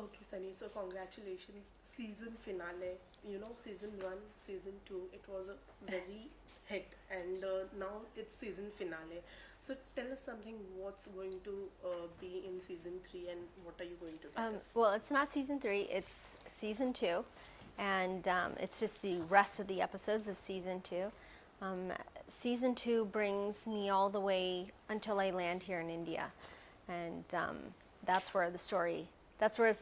Okay, Sunny. So congratulations, season finale. You know, season one, season two. It was a very hit, and now it's season finale. So tell us something. What's going to be in season three, and what are you going to get us? Well, it's not season three, it's season two, and it's just the rest of the episodes of season two. Um, Season two brings me all the way until I land here in India, and that's where the story, that's where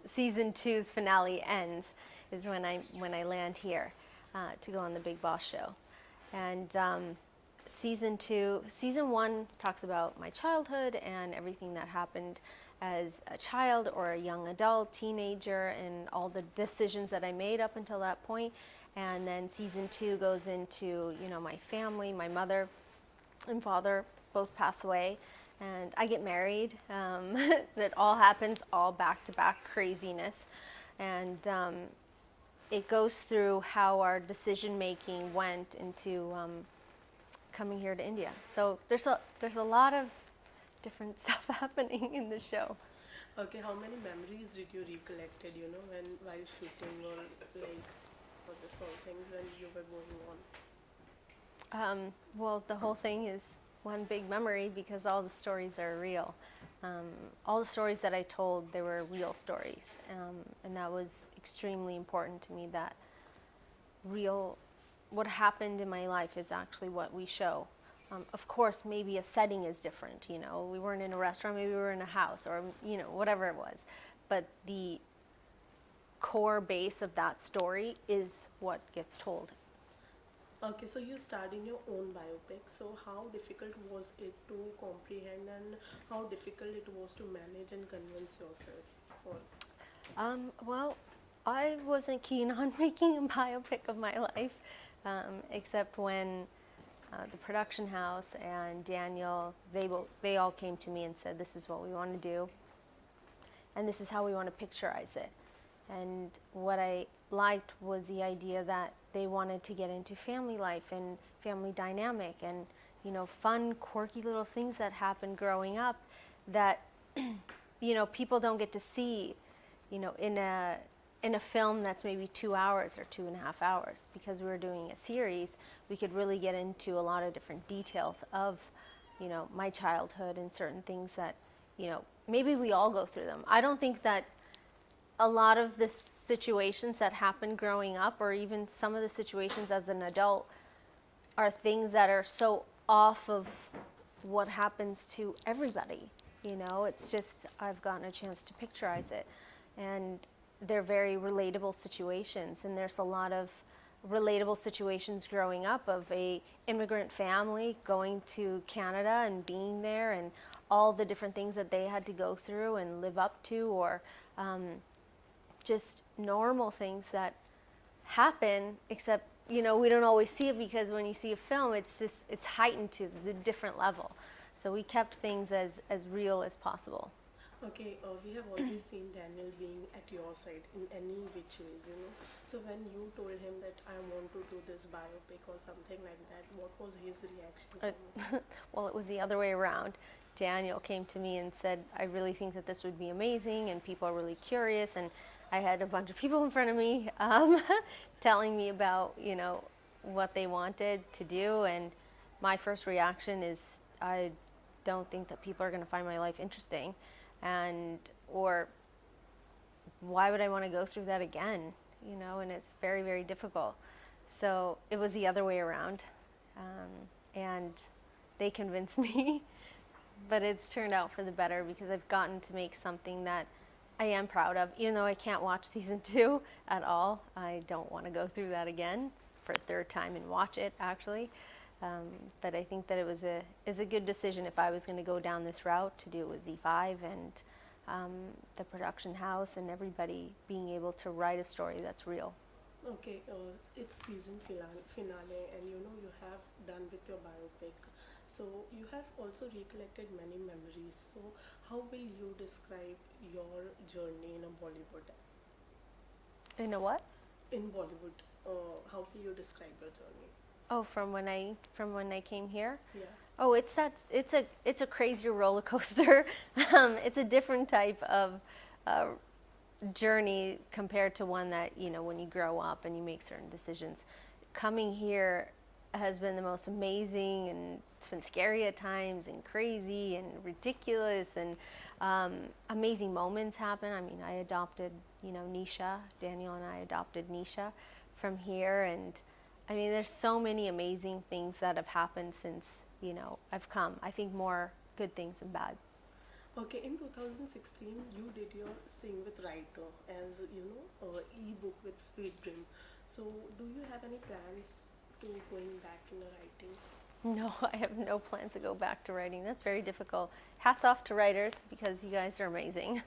season two's finale ends, is when I land here to go on the Big Boss show, and season one talks about my childhood and everything that happened as a child or a young adult, teenager, and all the decisions that I made up until that point. And then season two goes into, my family, my mother and father both pass away, and I get married. That all happens all back to back craziness. And it goes through how our decision making went into coming here to India. So there's a lot of different stuff happening in the show. Okay, how many memories did you recollected? You know, when while shooting or like for the song things when you were going on. Well, the whole thing is one big memory because all the stories are real. All the stories that I told, they were real stories, and that was extremely important to me. That what happened in my life is actually what we show. Of course, maybe a setting is different. We weren't in a restaurant, maybe we were in a house, or whatever it was. But the core base of that story is what gets told. Okay, so you starred in your own biopic. So how difficult was it to comprehend, and how difficult it was to manage and convince yourself for? Well, I wasn't keen on making a biopic of my life, except when the production house and Daniel, they all came to me and said, this is what we want to do, and this is how we want to picturize it. And what I liked was the idea that they wanted to get into family life and family dynamic and, fun, quirky little things that happen growing up that, people don't get to see, in a film that's maybe 2 hours or 2.5 hours. Because we were doing a series, we could really get into a lot of different details of, my childhood and certain things that, maybe we all go through them. I don't think that a lot of the situations that happen growing up, or even some of the situations as an adult, are things that are so off of what happens to everybody. It's just I've gotten a chance to picturize it, and they're very relatable situations. And there's a lot of relatable situations growing up of a immigrant family going to Canada and being there, and all the different things that they had to go through and live up to, or just normal things that happen, except we don't always see it, because when you see a film, it's heightened to the different level. So we kept things as real as possible. Okay, we have always seen Daniel being at your side in any which ways. So when you told him that I want to do this biopic or something like that, what was his reaction? Well, it was the other way around. Daniel came to me and said, I really think that this would be amazing, and people are really curious, and I had a bunch of people in front of me telling me about, what they wanted to do, and my first reaction is, I don't think that people are going to find my life interesting, or why would I want to go through that again, and it's very, very difficult. So it was the other way around, and they convinced me, but it's turned out for the better, because I've gotten to make something that I am proud of. Even though I can't watch season two at all, I don't want to go through that again for a third time and watch it, actually. But I think that it was a good decision if I was going to go down this route, to do it with Z5 and the production house and everybody being able to write a story that's real. Okay, it's season finale, and you have done with your biopic. So you have also recollected many memories. So how will you describe your journey in a Bollywood as? In a what? In Bollywood, how will you describe your journey? Oh, from when I came here. Yeah. Oh, it's a crazier roller coaster. It's a different type of journey compared to one that, you know, when you grow up and you make certain decisions. Coming here has been the most amazing, and it's been scary at times and crazy and ridiculous, and amazing moments happen. I mean, I adopted, you know, Nisha. Daniel and I adopted Nisha from here, and I mean, there's so many amazing things that have happened since, you know, I've come. I think more good things than bad. Okay, in 2016, you did your Sing with Writer as ebook with Sweet Dream. So, do you have any plans to going back in the writing? No, I have no plans to go back to writing. That's very difficult. Hats off to writers because you guys are amazing.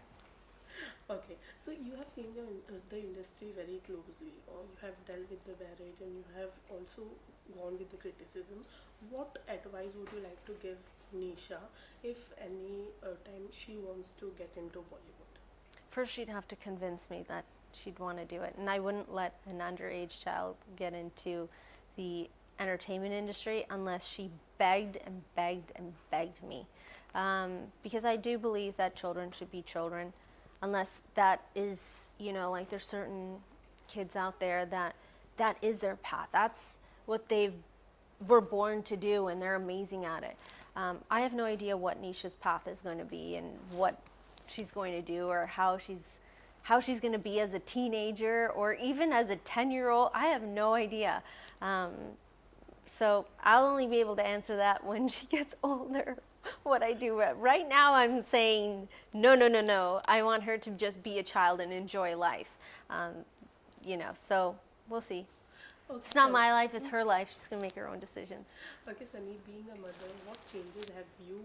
Okay, so you have seen the industry very closely, or you have dealt with the marriage and you have also gone with the criticism. What advice would you like to give Nisha if any time she wants to get into Bollywood? First, she'd have to convince me that she'd want to do it, and I wouldn't let an underage child get into the entertainment industry unless she begged and begged and begged me. Because I do believe that children should be children, unless that is, you know, like there's certain kids out there that is their path. That's what they were born to do, and they're amazing at it. I have no idea what Nisha's path is going to be and what she's going to do, or how she's going to be as a teenager or even as a 10-year-old. I have no idea. So I'll only be able to answer that when she gets older, what I do. Right now I'm saying no, no, no, no. I want her to just be a child and enjoy life. You know, so we'll see. Okay, It's not Sunny. my life, it's her life. She's going to make her own decisions. Okay, Sunny, being a mother, what changes have you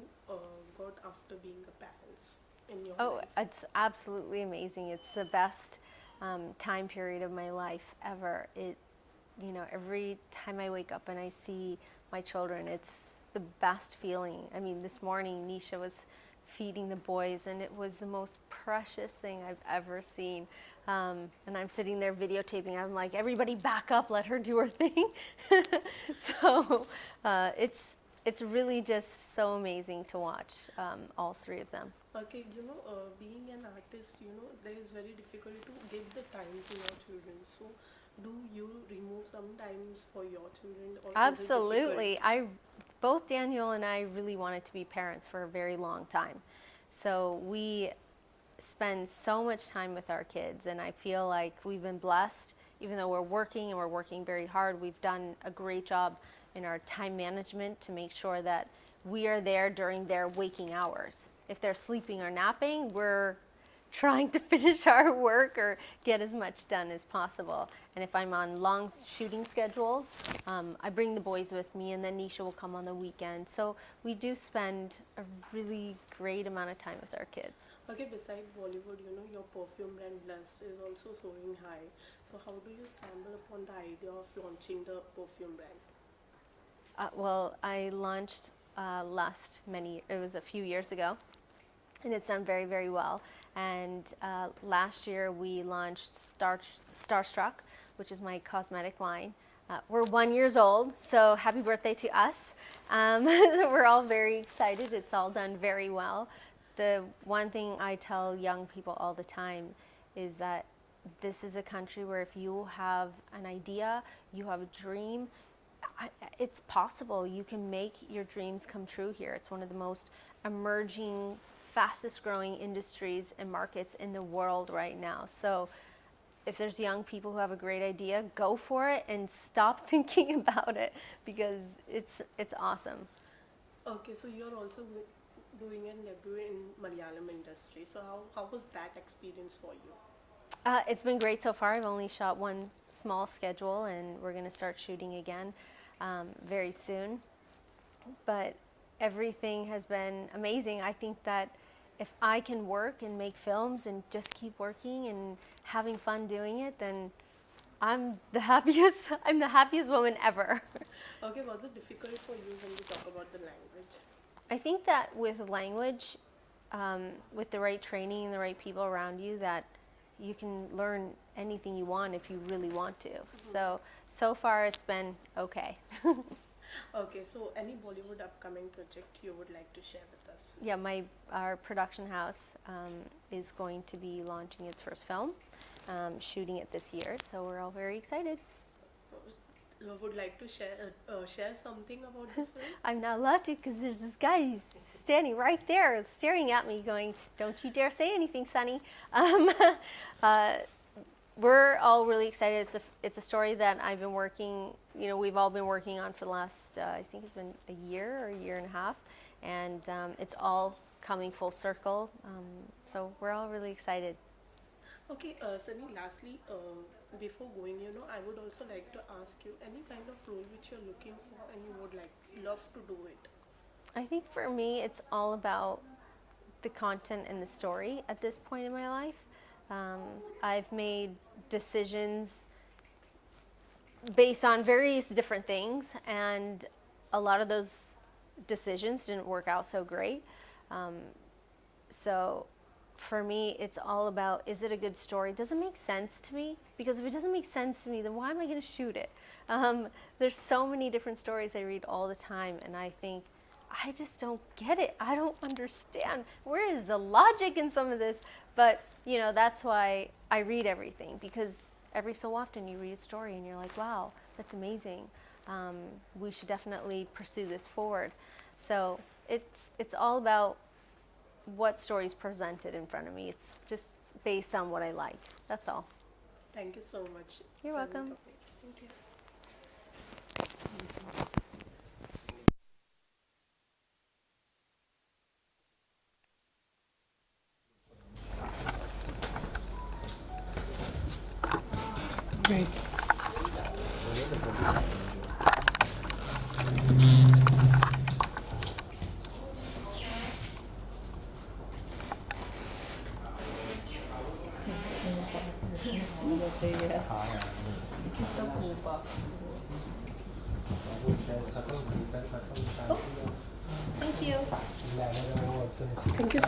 got after being a parent in your Oh, life? it's absolutely amazing. It's the best time period of my life ever. You know, every time I wake up and I see my children, it's the best feeling. I mean, this morning Nisha was feeding the boys, and it was the most precious thing I've ever seen. And I'm sitting there videotaping. I'm like, everybody back up, let her do her thing. So it's really just so amazing to watch all three of them. Okay, being an artist, there is very difficult to give the time to your children. So, do you remove sometimes for your children? Or is it Absolutely. Both Daniel and I really wanted to be parents for a very long time. So we spend so much time with our kids, and I feel like we've been blessed. Even though we're working and we're working very hard, we've done a great job in our time management to make sure that we are there during their waking hours. If they're sleeping or napping, we're trying to finish our work or get as much done as possible. And if I'm on long shooting schedules, I bring the boys with me, and then Nisha will come on the weekend. So we do spend a really great amount of time with our kids. Okay, besides Bollywood, your perfume brand Bless is also soaring high. So, how do you stumble upon the idea of launching the perfume brand? Well, I launched it was a few years ago, and it's done very, very well. And last year we launched Starstruck, which is my cosmetic line. We're 1 year old, so happy birthday to us. We're all very excited. It's all done very well. The one thing I tell young people all the time is that this is a country where if you have an idea, you have a dream, it's possible. You can make your dreams come true here. It's one of the most emerging, fastest growing industries and markets in the world right now. So if there's young people who have a great idea, go for it and stop thinking about it, because it's awesome. Okay, so you're also doing a debut in Malayalam industry. So how was that experience for you? It's been great so far. I've only shot one small schedule, and we're going to start shooting again very soon. But everything has been amazing. I think that if I can work and make films and just keep working and having fun doing it, then I'm the happiest. I'm the happiest woman ever. Okay, was it difficult for you when you talk about the language? I think that with language, with the right training and the right people around you, that you can learn anything you want if you really want to. So far it's been okay. Okay, so any Bollywood upcoming project you would like to share with us yeah, our production house is going to be launching its first film, shooting it this year. So we're all very excited. Would like to share something about the film? I'm not allowed to because there's this guy who's standing right there staring at me going, don't you dare say anything, Sonny. We're all really excited. It's a story that I've been working, we've all been working on for the last, I think it's been a year or a year and a half. And it's all coming full circle. So we're all really excited. Okay, Sunny, lastly, before going, I would also like to ask you any kind of role which you're looking for and you would love to do it. I think for me, it's all about the content and the story at this point in my life. I've made decisions based on various different things, and a lot of those decisions didn't work out so great. So for me, it's all about, is it a good story? Does it make sense to me? Because if it doesn't make sense to me, then why am I going to shoot it? There's so many different stories I read all the time, and I think, I just don't get it. I don't understand. Where is the logic in some of this? But, that's why I read everything, because every so often you read a story and you're like, wow, that's amazing. We should definitely pursue this forward. So it's all about what stories presented in front of me. It's just based on what I like. That's all. Thank you so much. You're welcome. Thank you. Great. Thank you. Thank you so